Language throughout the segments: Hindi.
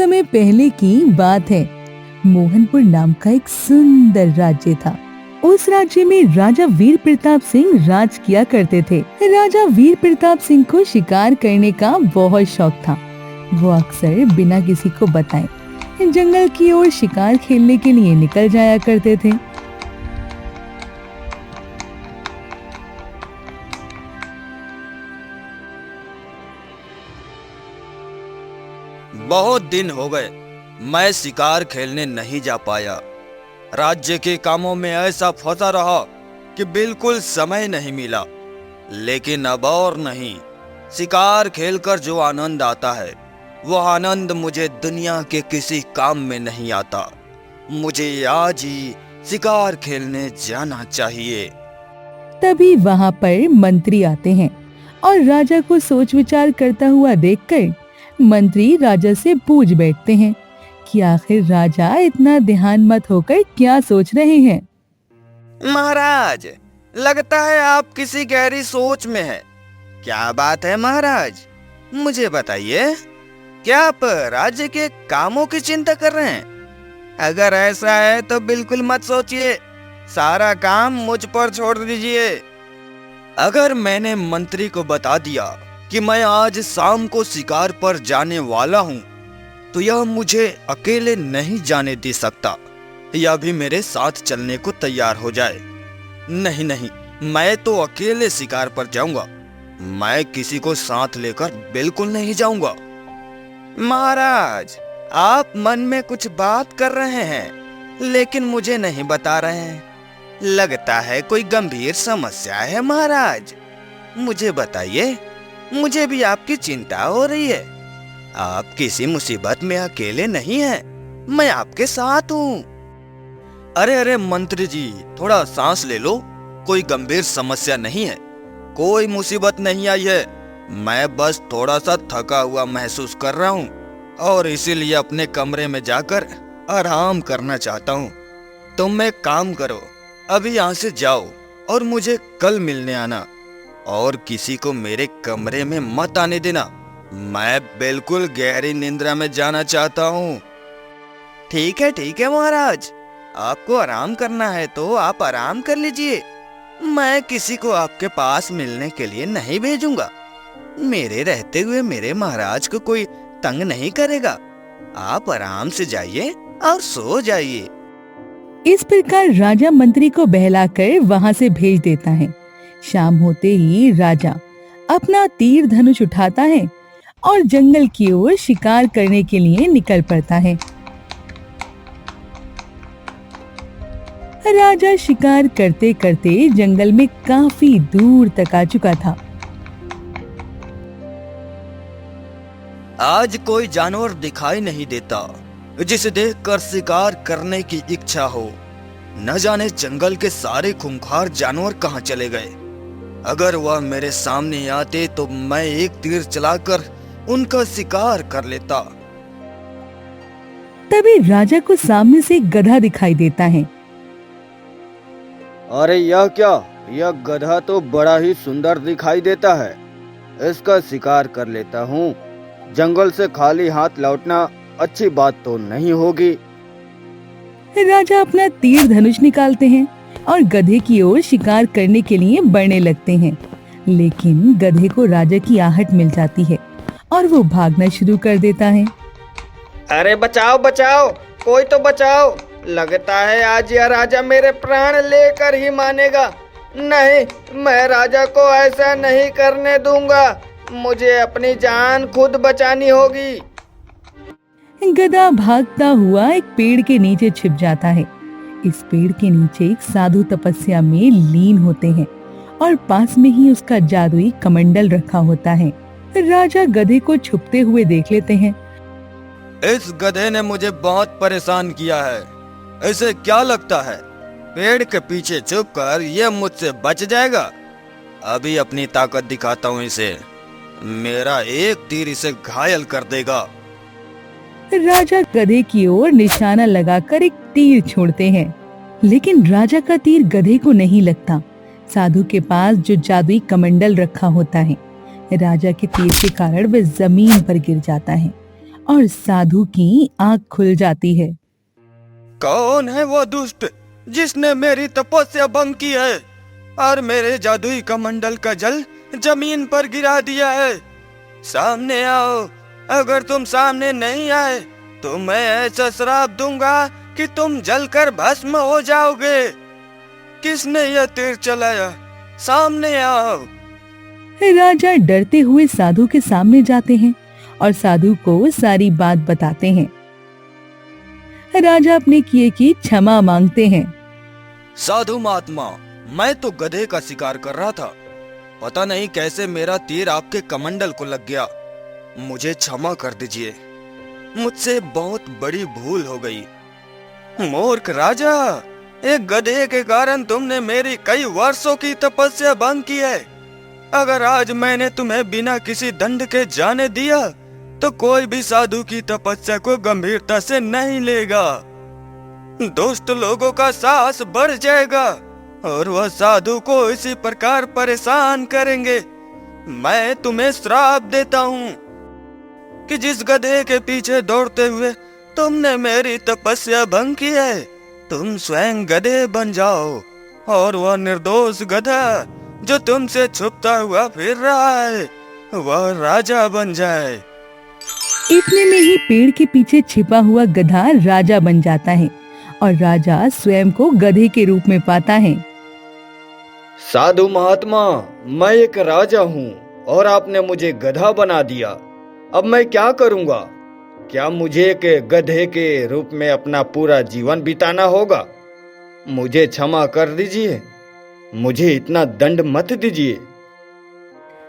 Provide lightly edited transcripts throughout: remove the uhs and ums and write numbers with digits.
समय पहले की बात है। मोहनपुर नाम का एक सुंदर राज्य था। उस राज्य में राजा वीर प्रताप सिंह राज किया करते थे। राजा वीर प्रताप सिंह को शिकार करने का बहुत शौक था। वो अक्सर बिना किसी को बताए जंगल की ओर शिकार खेलने के लिए निकल जाया करते थे। बहुत दिन हो गए मैं शिकार खेलने नहीं जा पाया। राज्य के कामों में ऐसा फंसा रहा कि बिल्कुल समय नहीं मिला। लेकिन अब और नहीं, शिकार खेलकर जो आनंद आता है वो आनंद मुझे दुनिया के किसी काम में नहीं आता। मुझे आज ही शिकार खेलने जाना चाहिए। तभी वहाँ पर मंत्री आते हैं और राजा को सोच विचार करता हुआ देखकर मंत्री राजा से पूछ बैठते हैं कि आखिर राजा इतना ध्यान मत होकर क्या सोच रहे हैं। महाराज, लगता है आप किसी गहरी सोच में हैं। क्या बात है महाराज, मुझे बताइए। क्या आप राज्य के कामों की चिंता कर रहे हैं? अगर ऐसा है तो बिल्कुल मत सोचिए, सारा काम मुझ पर छोड़ दीजिए। अगर मैंने मंत्री को बता दिया कि मैं आज शाम को शिकार पर जाने वाला हूँ, तो यह मुझे अकेले नहीं जाने दे सकता। यह भी मेरे साथ चलने को तैयार हो जाए। नहीं नहीं, मैं तो अकेले शिकार पर जाऊंगा। मैं किसी को साथ लेकर बिल्कुल नहीं जाऊंगा। महाराज, आप मन में कुछ बात कर रहे हैं लेकिन मुझे नहीं बता रहे हैं। लगता है कोई गंभीर समस्या है महाराज। मुझे बताइए, मुझे भी आपकी चिंता हो रही है। आप किसी मुसीबत में अकेले नहीं हैं, मैं आपके साथ हूँ। अरे अरे मंत्री जी, थोड़ा सांस ले लो। कोई गंभीर समस्या नहीं है, कोई मुसीबत नहीं आई है। मैं बस थोड़ा सा थका हुआ महसूस कर रहा हूँ और इसीलिए अपने कमरे में जाकर आराम करना चाहता हूँ। तुम एक काम करो, अभी यहाँ से जाओ और मुझे कल मिलने आना, और किसी को मेरे कमरे में मत आने देना। मैं बिल्कुल गहरी निंद्रा में जाना चाहता हूँ। ठीक है महाराज, आपको आराम करना है तो आप आराम कर लीजिए। मैं किसी को आपके पास मिलने के लिए नहीं भेजूंगा। मेरे रहते हुए मेरे महाराज को कोई तंग नहीं करेगा। आप आराम से जाइए और सो जाइए। इस प्रकार राजा मंत्री को बहलाकर वहाँ से भेज देता है। शाम होते ही राजा अपना तीर धनुष उठाता है और जंगल की ओर शिकार करने के लिए निकल पड़ता है। राजा शिकार करते करते जंगल में काफी दूर तक आ चुका था। आज कोई जानवर दिखाई नहीं देता जिसे देखकर शिकार करने की इच्छा हो। न जाने जंगल के सारे खूंखार जानवर कहाँ चले गए। अगर वह मेरे सामने आते तो मैं एक तीर चलाकर उनका शिकार कर लेता। तभी राजा को सामने से एक गधा दिखाई देता है। अरे यह क्या? यह गधा तो बड़ा ही सुंदर दिखाई देता है। इसका शिकार कर लेता हूँ। जंगल से खाली हाथ लौटना अच्छी बात तो नहीं होगी। राजा अपना तीर धनुष निकालते हैं और गधे की ओर शिकार करने के लिए बढ़ने लगते हैं। लेकिन गधे को राजा की आहट मिल जाती है और वो भागना शुरू कर देता है। अरे बचाओ बचाओ, कोई तो बचाओ। लगता है आज यह राजा मेरे प्राण लेकर ही मानेगा। नहीं, मैं राजा को ऐसा नहीं करने दूंगा। मुझे अपनी जान खुद बचानी होगी। गधा भागता हुआ एक पेड़ के नीचे छिप जाता है। इस पेड़ के नीचे एक साधु तपस्या में लीन होते हैं और पास में ही उसका जादुई कमंडल रखा होता है। राजा गधे को छुपते हुए देख लेते हैं। इस गधे ने मुझे बहुत परेशान किया है। इसे क्या लगता है पेड़ के पीछे छुपकर यह मुझसे बच जाएगा? अभी अपनी ताकत दिखाता हूँ इसे। मेरा एक तीर इसे घायल कर देगा। राजा गधे की ओर निशाना लगाकर एक तीर छोड़ते हैं, लेकिन राजा का तीर गधे को नहीं लगता। साधु के पास जो जादुई कमंडल रखा होता है, राजा के तीर के कारण वह जमीन पर गिर जाता है और साधु की आंख खुल जाती है। कौन है वो दुष्ट जिसने मेरी तपस्या भंग की है और मेरे जादुई कमंडल का जल जमीन पर गिरा दिया है? सामने आओ। अगर तुम सामने नहीं आए तो मैं ऐसा श्राप दूंगा कि तुम जलकर भस्म हो जाओगे। किसने यह तीर चलाया? सामने आओ। राजा डरते हुए साधु के सामने जाते हैं और साधु को सारी बात बताते हैं। राजा अपने किए की क्षमा मांगते हैं। साधु महात्मा, मैं तो गधे का शिकार कर रहा था। पता नहीं कैसे मेरा तीर आपके कमंडल को लग गया। मुझे क्षमा कर दीजिए। मुझसे बहुत बड़ी भूल हो गई। मूर्ख राजा, एक गधे के कारण तुमने मेरी कई वर्षों की तपस्या भंग की है। अगर आज मैंने तुम्हें बिना किसी दंड के जाने दिया तो कोई भी साधु की तपस्या को गंभीरता से नहीं लेगा। दुष्ट लोगों का साहस बढ़ जाएगा और वह साधु को इसी प्रकार परेशान करेंगे। मैं तुम्हें श्राप देता हूँ कि जिस गधे के पीछे दौड़ते हुए तुमने मेरी तपस्या भंग की है, तुम स्वयं गधे बन जाओ और वह निर्दोष गधा जो तुमसे छुपता हुआ फिर रहा है वह राजा बन जाए। इतने में ही पेड़ के पीछे छिपा हुआ गधा राजा बन जाता है और राजा स्वयं को गधे के रूप में पाता है। साधु महात्मा, मैं एक राजा हूँ और आपने मुझे गधा बना दिया। अब मैं क्या करूँगा? क्या मुझे एक गधे के रूप में अपना पूरा जीवन बिताना होगा? मुझे क्षमा कर दीजिए। मुझे इतना दंड मत दीजिए।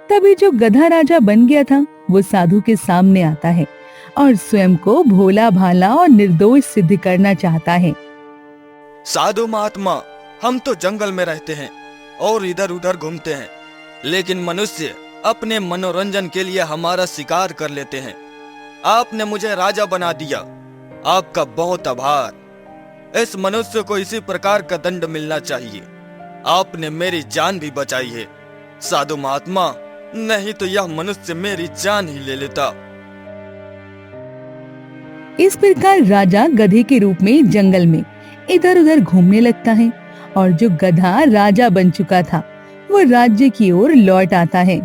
तभी जो गधा राजा बन गया था वो साधु के सामने आता है और स्वयं को भोला भाला और निर्दोष सिद्ध करना चाहता है। साधु महात्मा, हम तो जंगल में रहते हैं और इधर उधर घूमते हैं, लेकिन मनुष्य अपने मनोरंजन के लिए हमारा शिकार कर लेते हैं। आपने मुझे राजा बना दिया, आपका बहुत आभार। इस मनुष्य को इसी प्रकार का दंड मिलना चाहिए। आपने मेरी जान भी बचाई है साधु महात्मा, नहीं तो यह मनुष्य मेरी जान ही ले लेता। इस प्रकार राजा गधे के रूप में जंगल में इधर उधर घूमने लगता है और जो गधा राजा बन चुका था वो राज्य की ओर लौट आता है।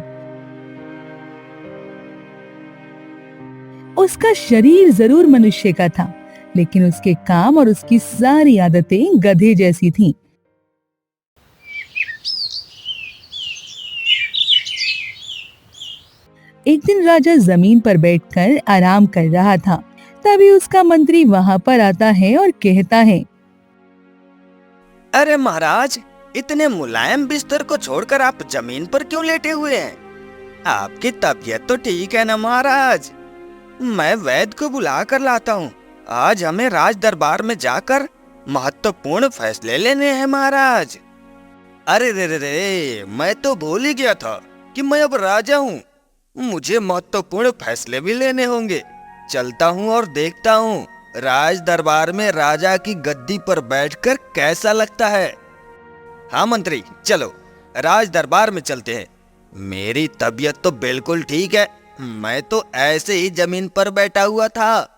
उसका शरीर जरूर मनुष्य का था, लेकिन उसके काम और उसकी सारी आदतें गधे जैसी थीं। एक दिन राजा जमीन पर बैठकर आराम कर रहा था। तभी उसका मंत्री वहां पर आता है और कहता है, अरे महाराज, इतने मुलायम बिस्तर को छोड़कर आप जमीन पर क्यों लेटे हुए हैं? आपकी तबीयत तो ठीक है ना महाराज? मैं वैद्य को बुला कर लाता हूँ। आज हमें राज दरबार में जाकर महत्वपूर्ण फैसले लेने हैं महाराज। अरे रे रे रे, मैं तो भूल ही गया था कि मैं अब राजा हूँ। मुझे महत्वपूर्ण फैसले भी लेने होंगे। चलता हूँ और देखता हूँ राज दरबार में राजा की गद्दी पर बैठकर कैसा लगता है। हाँ मंत्री, चलो राज दरबार में चलते हैं। मेरी तबीयत तो बिल्कुल ठीक है, मैं तो ऐसे ही जमीन पर बैठा हुआ था।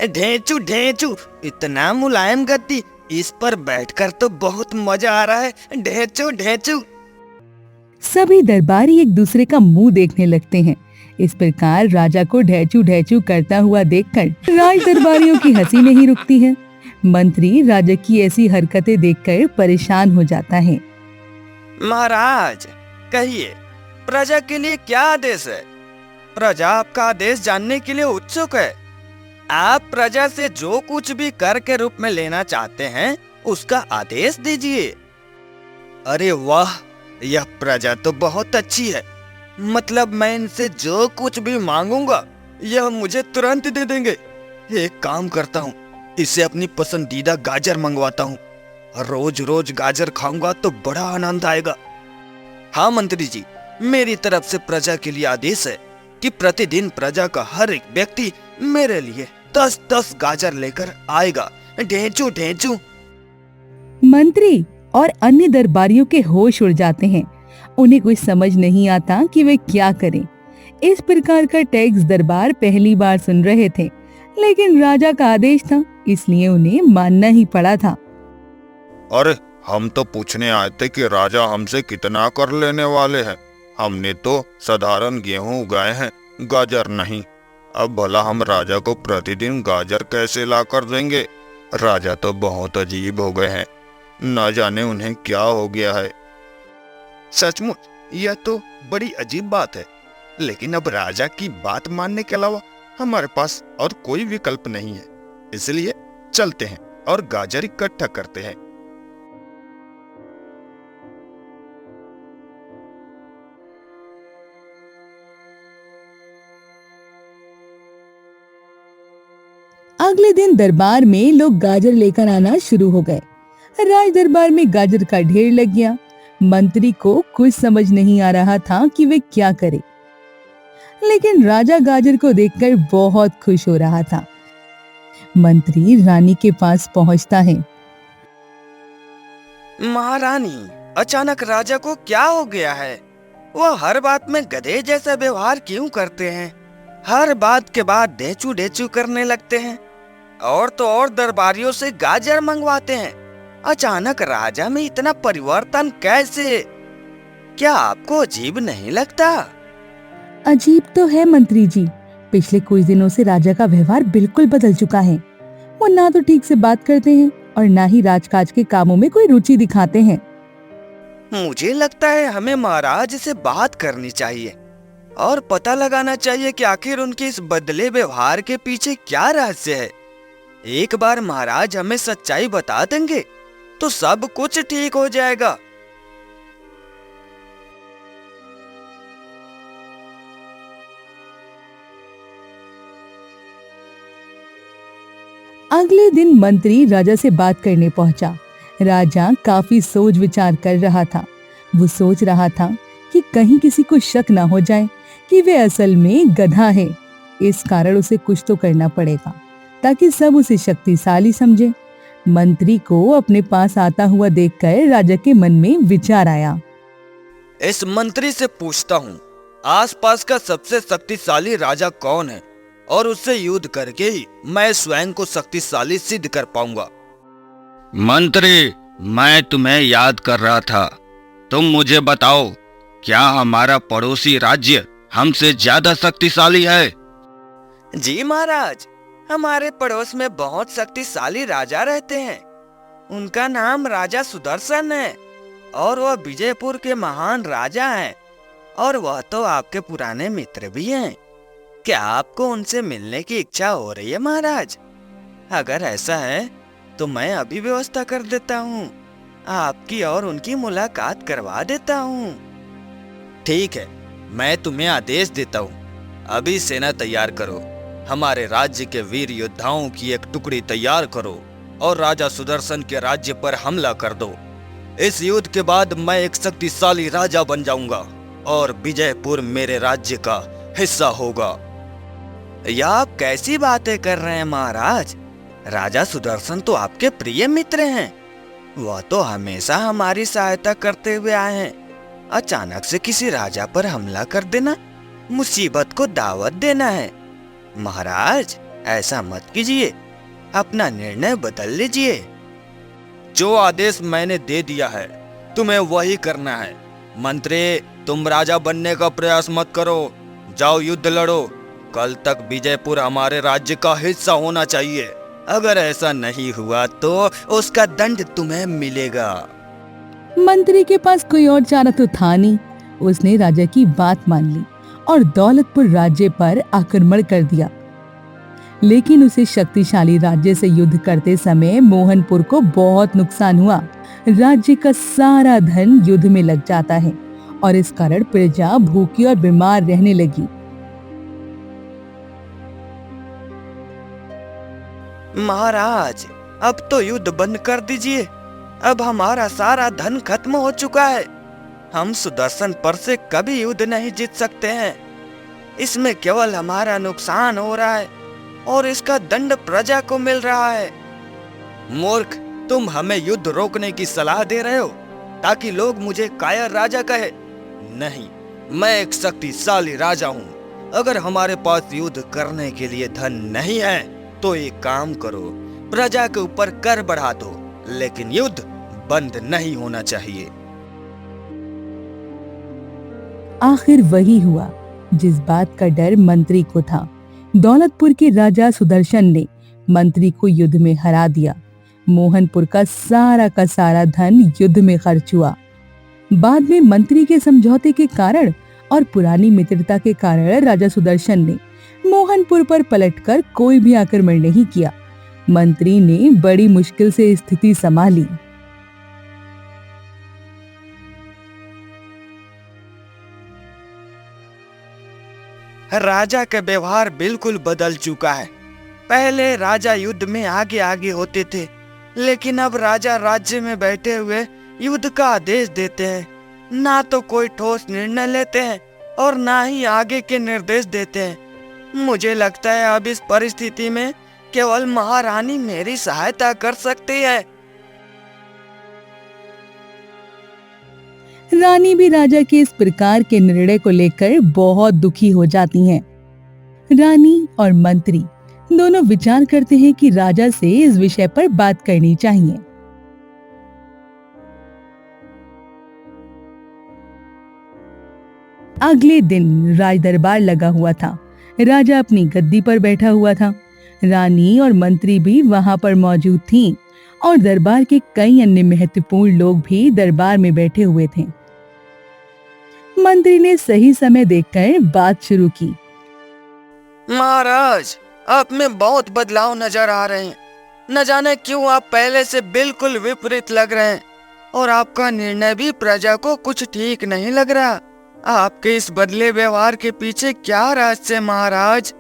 ढेंचू ढेंचू, इतना मुलायम गद्दी, इस पर बैठकर तो बहुत मजा आ रहा है। ढेंचू ढेंचू। सभी दरबारी एक दूसरे का मुंह देखने लगते हैं। इस प्रकार राजा को ढेंचू ढेंचू करता हुआ देखकर राज दरबारियों की हंसी नहीं रुकती है। मंत्री राजा की ऐसी हरकतें देखकर परेशान हो जाता है। महाराज, कहिए प्रजा के लिए क्या आदेश है? प्रजा आपका आदेश जानने के लिए उत्सुक है। आप प्रजा से जो कुछ भी कर के रूप में लेना चाहते हैं उसका आदेश दीजिए। अरे वाह, यह प्रजा तो बहुत अच्छी है। मतलब मैं इनसे जो कुछ भी मांगूंगा यह मुझे तुरंत दे देंगे। एक काम करता हूँ, इससे अपनी पसंदीदा गाजर मंगवाता हूँ। रोज रोज गाजर खाऊंगा तो बड़ा आनंद आएगा। हाँ मंत्री जी, मेरी तरफ से प्रजा के लिए आदेश है कि प्रतिदिन प्रजा का हर एक व्यक्ति मेरे लिए 10-10 गाजर लेकर आएगा। ढेंचू ढेंचू। मंत्री और अन्य दरबारियों के होश उड़ जाते हैं उन्हें कुछ समझ नहीं आता कि वे क्या करें। इस प्रकार का टैक्स दरबार पहली बार सुन रहे थे, लेकिन राजा का आदेश था, इसलिए उन्हें मानना ही पड़ा था। अरे हम तो पूछने आए थे कि राजा हमसे कितना कर लेने वाले हैं। हमने तो साधारण गेहूं उगाए हैं, गाजर नहीं। अब भला हम राजा को प्रतिदिन गाजर कैसे ला कर देंगे? राजा तो बहुत अजीब हो गए हैं, न जाने उन्हें क्या हो गया है। सचमुच यह तो बड़ी अजीब बात है, लेकिन अब राजा की बात मानने के अलावा हमारे पास और कोई विकल्प नहीं है। इसलिए चलते हैं और गाजर इकट्ठा करते हैं। अगले दिन दरबार में लोग गाजर लेकर आना शुरू हो गए। राज दरबार में गाजर का ढेर लग गया। मंत्री को कुछ समझ नहीं आ रहा था कि वे क्या करे, लेकिन राजा गाजर को देखकर बहुत खुश हो रहा था। मंत्री रानी के पास पहुंचता है। महारानी, अचानक राजा को क्या हो गया है? वह हर बात में गधे जैसा व्यवहार क्यों करते हैं? हर बात के बाद डेचू डेचू करने लगते हैं और तो और दरबारियों से गाजर मंगवाते हैं। अचानक राजा में इतना परिवर्तन कैसे? क्या आपको अजीब नहीं लगता? अजीब तो है मंत्री जी, पिछले कुछ दिनों से राजा का व्यवहार बिल्कुल बदल चुका है। वो ना तो ठीक से बात करते हैं और ना ही राजकाज के कामों में कोई रुचि दिखाते हैं। मुझे लगता है हमें महाराज से बात करनी चाहिए और पता लगाना चाहिए कि आखिर उनके इस बदले व्यवहार के पीछे क्या रहस्य है। एक बार महाराज हमें सच्चाई बता देंगे तो सब कुछ ठीक हो जाएगा। अगले दिन मंत्री राजा से बात करने पहुंचा। राजा काफी सोच विचार कर रहा था। वो सोच रहा था कि कहीं किसी को शक ना हो जाए कि वे असल में गधा है। इस कारण उसे कुछ तो करना पड़ेगा ताकि सब उसे शक्तिशाली समझे। मंत्री को अपने पास आता हुआ देखकर राजा के मन में विचार आया। इस मंत्री से पूछता हूँ, आसपास का सबसे शक्तिशाली राजा कौन है और उससे युद्ध करके ही मैं स्वयं को शक्तिशाली सिद्ध कर पाऊंगा। मंत्री, मैं तुम्हें याद कर रहा था। तुम मुझे बताओ, क्या हमारा पड़ोसी राज्य हमसे ज्यादा शक्तिशाली है? जी महाराज, हमारे पड़ोस में बहुत शक्तिशाली राजा रहते हैं। उनका नाम राजा सुदर्शन है और वह विजयपुर के महान राजा हैं और वह तो आपके पुराने मित्र भी हैं। क्या आपको उनसे मिलने की इच्छा हो रही है महाराज? अगर ऐसा है तो मैं अभी व्यवस्था कर देता हूँ। आपकी और उनकी मुलाकात करवा देता हूँ। ठीक है, मैं तुम्हें आदेश देता हूँ। अभी सेना तैयार करो, हमारे राज्य के वीर योद्धाओं की एक टुकड़ी तैयार करो और राजा सुदर्शन के राज्य पर हमला कर दो। इस युद्ध के बाद मैं एक शक्तिशाली राजा बन जाऊंगा और विजयपुर मेरे राज्य का हिस्सा होगा। यह आप कैसी बातें कर रहे हैं महाराज? राजा सुदर्शन तो आपके प्रिय मित्र हैं। वह तो हमेशा हमारी सहायता करते हुए आए हैं। अचानक से किसी राजा पर हमला कर देना मुसीबत को दावत देना है। महाराज, ऐसा मत कीजिए, अपना निर्णय बदल लीजिए। जो आदेश मैंने दे दिया है तुम्हें वही करना है। मंत्री, तुम राजा बनने का प्रयास मत करो, जाओ युद्ध लड़ो। कल तक विजयपुर हमारे राज्य का हिस्सा होना चाहिए। अगर ऐसा नहीं हुआ तो उसका दंड तुम्हें मिलेगा। मंत्री के पास कोई और चारा तो था नहीं। उसने राजा की बात मान ली और दौलतपुर राज्य पर आक्रमण कर दिया। लेकिन उसे शक्तिशाली राज्य से युद्ध करते समय मोहनपुर को बहुत नुकसान हुआ। राज्य का सारा धन युद्ध में लग जाता है और इस कारण प्रजा भूखी और बीमार रहने लगी। महाराज, अब तो युद्ध बंद कर दीजिए। अब हमारा सारा धन खत्म हो चुका है। हम सुदर्शन पर से कभी युद्ध नहीं जीत सकते हैं। इसमें केवल हमारा नुकसान हो रहा है और इसका दंड प्रजा को मिल रहा है। मूर्ख, तुम हमें युद्ध रोकने की सलाह दे रहे हो ताकि लोग मुझे कायर राजा कहे। नहीं, मैं एक शक्तिशाली राजा हूँ। अगर हमारे पास युद्ध करने के लिए धन नहीं है तो एक काम करो, प्रजा के ऊपर कर बढ़ा दो, लेकिन युद्ध बंद नहीं होना चाहिए। आखिर वही हुआ जिस बात का डर मंत्री को था। दौलतपुर के राजा सुदर्शन ने मंत्री को युद्ध में हरा दिया। मोहनपुर का सारा धन युद्ध में खर्च हुआ। बाद में मंत्री के समझौते के कारण और पुरानी मित्रता के कारण राजा सुदर्शन ने मोहनपुर पर पलटकर कोई भी आक्रमण नहीं किया। मंत्री ने बड़ी मुश्किल से स्थिति संभाली। राजा का व्यवहार बिल्कुल बदल चुका है। पहले राजा युद्ध में आगे आगे होते थे, लेकिन अब राजा राज्य में बैठे हुए युद्ध का आदेश देते हैं। ना तो कोई ठोस निर्णय लेते हैं और ना ही आगे के निर्देश देते हैं। मुझे लगता है अब इस परिस्थिति में केवल महारानी मेरी सहायता कर सकती है। रानी भी राजा के इस प्रकार के निर्णय को लेकर बहुत दुखी हो जाती हैं। रानी और मंत्री दोनों विचार करते हैं कि राजा से इस विषय पर बात करनी चाहिए। अगले दिन राज दरबार लगा हुआ था। राजा अपनी गद्दी पर बैठा हुआ था। रानी और मंत्री भी वहां पर मौजूद थीं और दरबार के कई अन्य महत्वपूर्ण लोग भी दरबार में बैठे हुए थे। मंत्री ने सही समय देखकर बात शुरू की। महाराज, आप में बहुत बदलाव नजर आ रहे हैं। न जाने क्यों आप पहले से बिल्कुल विपरीत लग रहे हैं और आपका निर्णय भी प्रजा को कुछ ठीक नहीं लग रहा। आपके इस बदले व्यवहार के पीछे क्या रहस्य महाराज?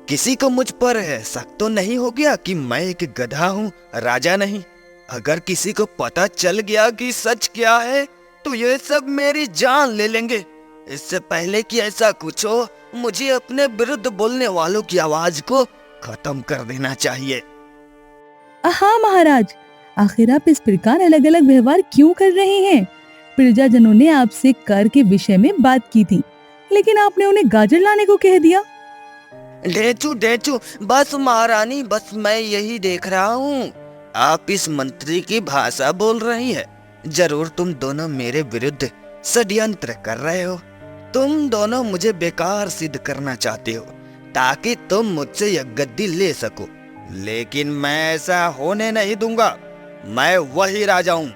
किसी को मुझ पर शक तो नहीं हो गया कि मैं एक गधा हूँ, राजा नहीं? अगर किसी को पता चल गया कि सच क्या है तो ये सब मेरी जान ले लेंगे। इससे पहले कि ऐसा कुछ हो, मुझे अपने विरुद्ध बोलने वालों की आवाज को खत्म कर देना चाहिए। हाँ महाराज, आखिर आप इस प्रकार अलग अलग व्यवहार क्यों कर रहे हैं? प्रजाजनों ने आपसे कर के विषय में बात की थी, लेकिन आपने उन्हें गाजर लाने को कह दिया। डेचू, बस महारानी, बस मैं यही देख रहा हूँ। आप इस मंत्री की भाषा बोल रही है। जरूर तुम दोनों मेरे विरुद्ध षड्यंत्र कर रहे हो। तुम दोनों मुझे बेकार सिद्ध करना चाहते हो ताकि तुम मुझसे यह गद्दी ले सको, लेकिन मैं ऐसा होने नहीं दूंगा। मैं वही राजा हूँ,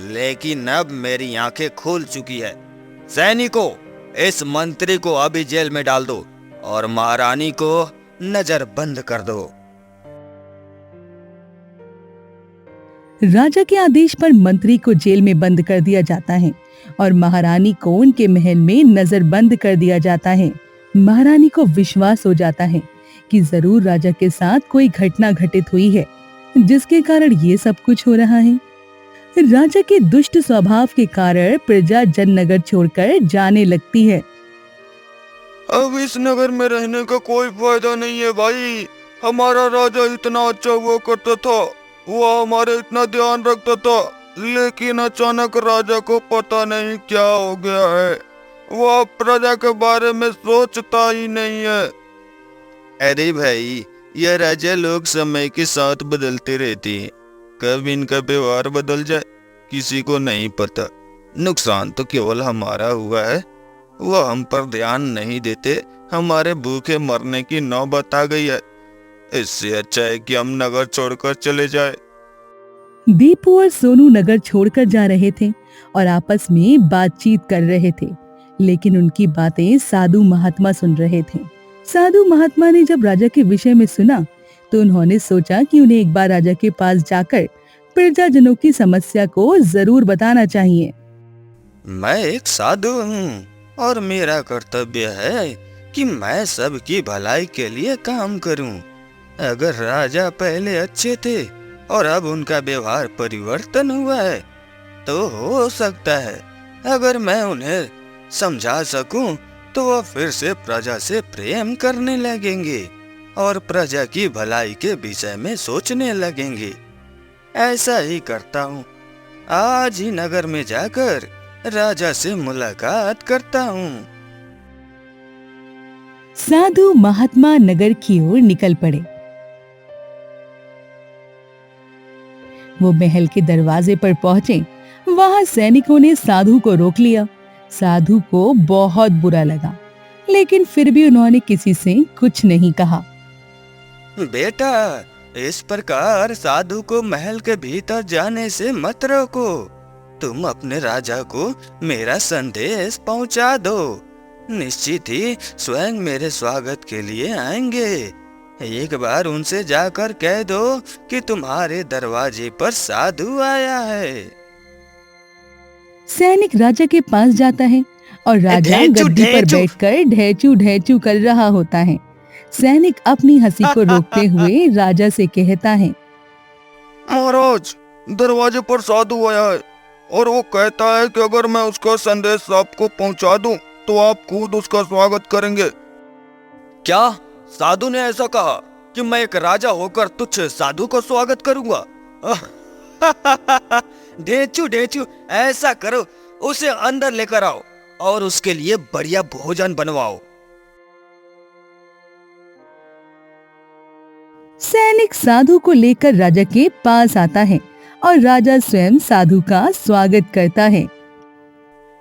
लेकिन अब मेरी आंखें खुल चुकी है। सैनिकों, इस मंत्री को अभी जेल में डाल दो और महारानी को नजरबंद कर दो। राजा के आदेश पर मंत्री को जेल में बंद कर दिया जाता है और महारानी को उनके महल में नजरबंद कर दिया जाता है। महारानी को विश्वास हो जाता है कि जरूर राजा के साथ कोई घटना घटित हुई है जिसके कारण ये सब कुछ हो रहा है। राजा के दुष्ट स्वभाव के कारण प्रजा जननगर छोड़कर जाने लगती है। अब इस नगर में रहने का कोई फायदा नहीं है भाई। हमारा राजा इतना अच्छा हुआ करता था, वो हमारे इतना ध्यान रखता था, लेकिन अचानक राजा को पता नहीं क्या हो गया है। वो अब प्रजा के बारे में सोचता ही नहीं है। अरे भाई, यह राजा लोग समय के साथ बदलते रहते हैं। कब इनका व्यवहार बदल जाए किसी को नहीं पता। नुकसान तो केवल हमारा हुआ है। वो हम पर ध्यान नहीं देते, हमारे भूखे मरने की नौबत आ गई है। इससे अच्छा है कि हम नगर छोड़कर चले जाए। दीपू और सोनू नगर छोड़कर जा रहे थे और आपस में बातचीत कर रहे थे, लेकिन उनकी बातें साधु महात्मा सुन रहे थे। साधु महात्मा ने जब राजा के विषय में सुना तो उन्होंने सोचा कि उन्हें एक बार राजा के पास जाकर प्रजाजनों की समस्या को जरूर बताना चाहिए। मैं एक साधु हूँ और मेरा कर्तव्य है कि मैं सबकी भलाई के लिए काम करूं। अगर राजा पहले अच्छे थे और अब उनका व्यवहार परिवर्तन हुआ है तो हो सकता है अगर मैं उन्हें समझा सकूं तो वह फिर से प्रजा से प्रेम करने लगेंगे और प्रजा की भलाई के विषय में सोचने लगेंगे। ऐसा ही करता हूँ। आज ही नगर में जाकर राजा से मुलाकात करता हूँ। साधु महात्मा नगर की ओर निकल पड़े। वो महल के दरवाजे पर पहुंचे। वहां सैनिकों ने साधु को रोक लिया। साधु को बहुत बुरा लगा, लेकिन फिर भी उन्होंने किसी से कुछ नहीं कहा। बेटा, इस प्रकार साधु को महल के भीतर जाने से मत रोको। तुम अपने राजा को मेरा संदेश पहुंचा दो। निश्चित ही स्वयं मेरे स्वागत के लिए आएंगे। एक बार उनसे जाकर कह दो कि तुम्हारे दरवाजे पर साधु आया है। सैनिक राजा के पास जाता है और राजा ढेंचू, गद्दी पर ढेंचू। बैठकर ढेचू ढेचू कर रहा होता है। सैनिक अपनी हंसी को रोकते हुए राजा से कहता है, महाराज, दरवाजे पर साधु आया है और वो कहता है कि अगर मैं उसका संदेश आपको पहुंचा दूं तो आप खुद उसका स्वागत करेंगे। क्या साधु ने ऐसा कहा कि मैं एक राजा होकर तुच्छ साधु को स्वागत करूंगा? ढेंचू ढेंचू, ऐसा करो, उसे अंदर लेकर आओ और उसके लिए बढ़िया भोजन बनवाओ। सैनिक साधु को लेकर राजा के पास आता है और राजा स्वयं साधु का स्वागत करता है।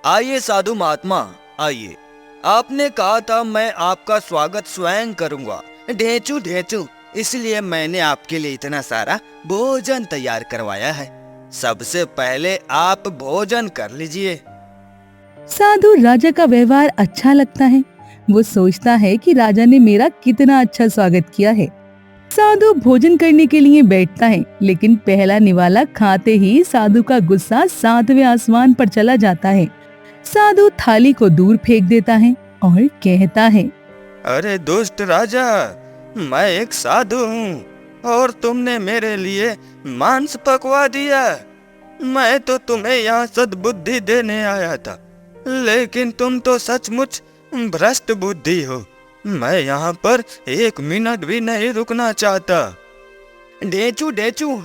आइए साधु महात्मा, आइए। आपने कहा था मैं आपका स्वागत स्वयं करूंगा। ढेंचू ढेंचू, इसलिए मैंने आपके लिए इतना सारा भोजन तैयार करवाया है। सबसे पहले आप भोजन कर लीजिए। साधु राजा का व्यवहार अच्छा लगता है। वो सोचता है कि राजा ने मेरा कितना अच्छा स्वागत किया है। साधु भोजन करने के लिए बैठता है, लेकिन पहला निवाला खाते ही साधु का गुस्सा 7वें आसमान पर चला जाता है। साधु थाली को दूर फेंक देता है और कहता है, अरे दुष्ट राजा, मैं एक साधु हूँ और तुमने मेरे लिए मांस पकवा दिया। मैं तो तुम्हें यहाँ सद्बुद्धि देने आया था, लेकिन तुम तो सचमुच भ्रष्ट बुद्धि हो। मैं यहाँ पर 1 मिनट भी नहीं रुकना चाहता। ढेंचू ढेंचू,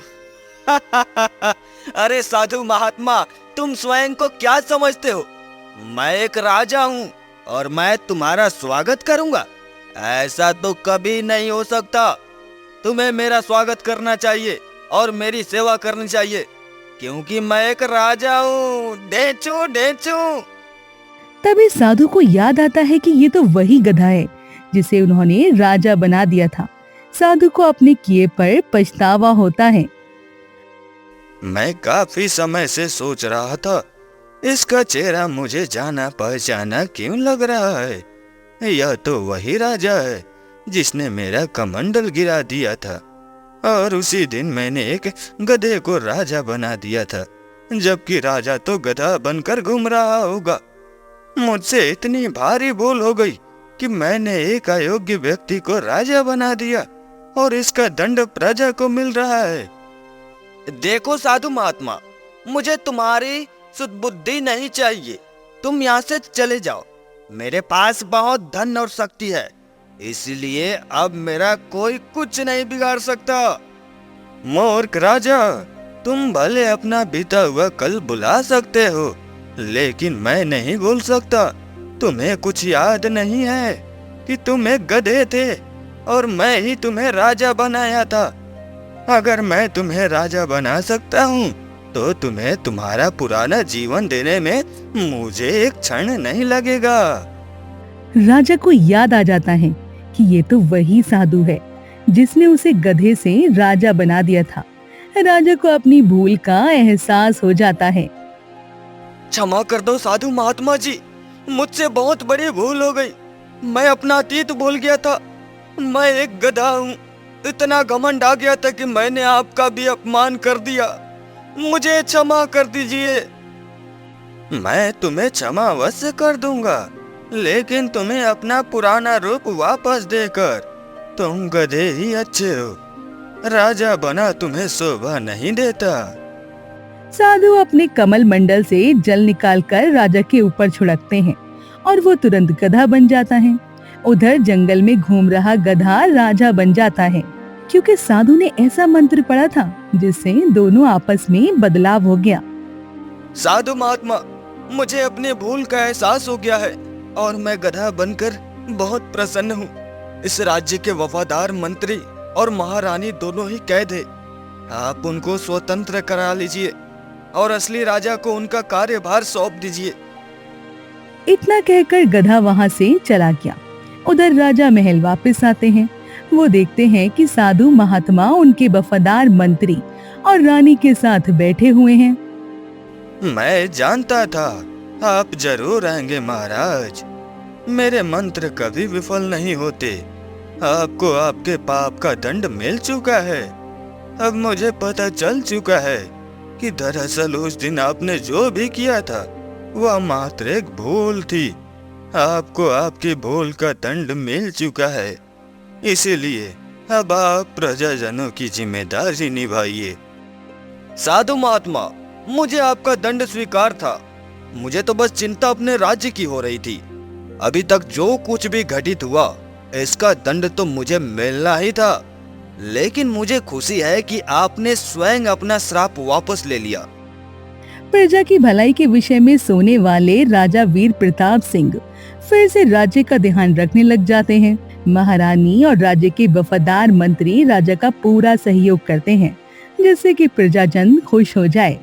अरे साधु महात्मा, तुम स्वयं को क्या समझते हो? मैं एक राजा हूँ और मैं तुम्हारा स्वागत करूंगा? ऐसा तो कभी नहीं हो सकता। तुम्हें मेरा स्वागत करना चाहिए और मेरी सेवा करनी चाहिए, क्योंकि मैं एक राजा हूँ। ढेंचू ढेंचू। तभी साधु को याद आता है कि ये तो वही गधा है जिसे उन्होंने राजा बना दिया था। साधु को अपने किए पर पछतावा होता है। मैं काफी समय से सोच रहा था, इसका चेहरा मुझे जाना पहचाना क्यों लग रहा है। यह तो वही राजा है जिसने मेरा कमंडल गिरा दिया था, और उसी दिन मैंने एक गधे को राजा बना दिया था, जबकि राजा तो गधा बनकर घूम रहा होगा। मुझसे इतनी भारी भूल हो गई कि मैंने एक अयोग्य व्यक्ति को राजा बना दिया और इसका दंड प्रजा को मिल रहा है। देखो साधु महात्मा, मुझे तुम्हारी सुदबुद्धि नहीं चाहिए। तुम यहाँ से चले जाओ। मेरे पास बहुत धन और शक्ति है, इसलिए अब मेरा कोई कुछ नहीं बिगाड़ सकता। मूर्ख राजा, तुम भले अपना बीता हुआ कल भुला सकते हो, लेकिन मैं नहीं भूल सकता। तुम्हें कुछ याद नहीं है कि तुम एक गधे थे और मैं ही तुम्हें राजा बनाया था। अगर मैं तुम्हें राजा बना सकता हूँ तो तुम्हें तुम्हारा पुराना जीवन देने में मुझे एक क्षण नहीं लगेगा। राजा को याद आ जाता है कि ये तो वही साधु है जिसने उसे गधे से राजा बना दिया था। राजा को अपनी भूल का एहसास हो जाता है। क्षमा कर दो साधु महात्मा जी, मुझसे बहुत बड़ी भूल हो गई। मैं अपना अतीत भूल गया था। मैं एक गधा हूँ। इतना घमंड आ गया था कि मैंने आपका भी अपमान कर दिया। मुझे क्षमा कर दीजिए। मैं तुम्हें क्षमा अवश्य कर दूंगा, लेकिन तुम्हें अपना पुराना रूप वापस देकर। तुम गधे ही अच्छे हो, राजा बना तुम्हें शोभा नहीं देता। साधु अपने कमल मंडल से जल निकालकर राजा के ऊपर छिड़कते हैं और वो तुरंत गधा बन जाता है। उधर जंगल में घूम रहा गधा राजा बन जाता है, क्योंकि साधु ने ऐसा मंत्र पढ़ा था जिससे दोनों आपस में बदलाव हो गया। साधु महात्मा, मुझे अपने भूल का एहसास हो गया है और मैं गधा बनकर बहुत प्रसन्न हूँ। इस राज्य के वफादार मंत्री और महारानी दोनों ही कैद है। आप उनको स्वतंत्र करा लीजिए और असली राजा को उनका कार्यभार सौंप दीजिए। इतना कहकर गधा वहाँ से चला गया। उधर राजा महल वापस आते हैं। वो देखते हैं कि साधु महात्मा उनके वफादार मंत्री और रानी के साथ बैठे हुए हैं। मैं जानता था आप जरूर आएंगे महाराज। मेरे मंत्र कभी विफल नहीं होते। आपको आपके पाप का दंड मिल चुका है। अब मुझे पता चल चुका है कि दरअसल उस दिन आपने जो भी किया था वह मात्र एक भूल थी। आपको आपकी भूल का दंड मिल चुका है, इसीलिए अब आप प्रजाजनों की जिम्मेदारी निभाइए। साधु महात्मा, मुझे आपका दंड स्वीकार था। मुझे तो बस चिंता अपने राज्य की हो रही थी। अभी तक जो कुछ भी घटित हुआ इसका दंड तो मुझे मिलना ही था, लेकिन मुझे खुशी है कि आपने स्वयं अपना श्राप वापस ले लिया। प्रजा की भलाई के विषय में सोने वाले राजा वीर प्रताप सिंह फिर से राज्य का ध्यान रखने लग जाते हैं। महारानी और राज्य के वफादार मंत्री राजा का पूरा सहयोग करते हैं जिससे कि प्रजाजन खुश हो जाए।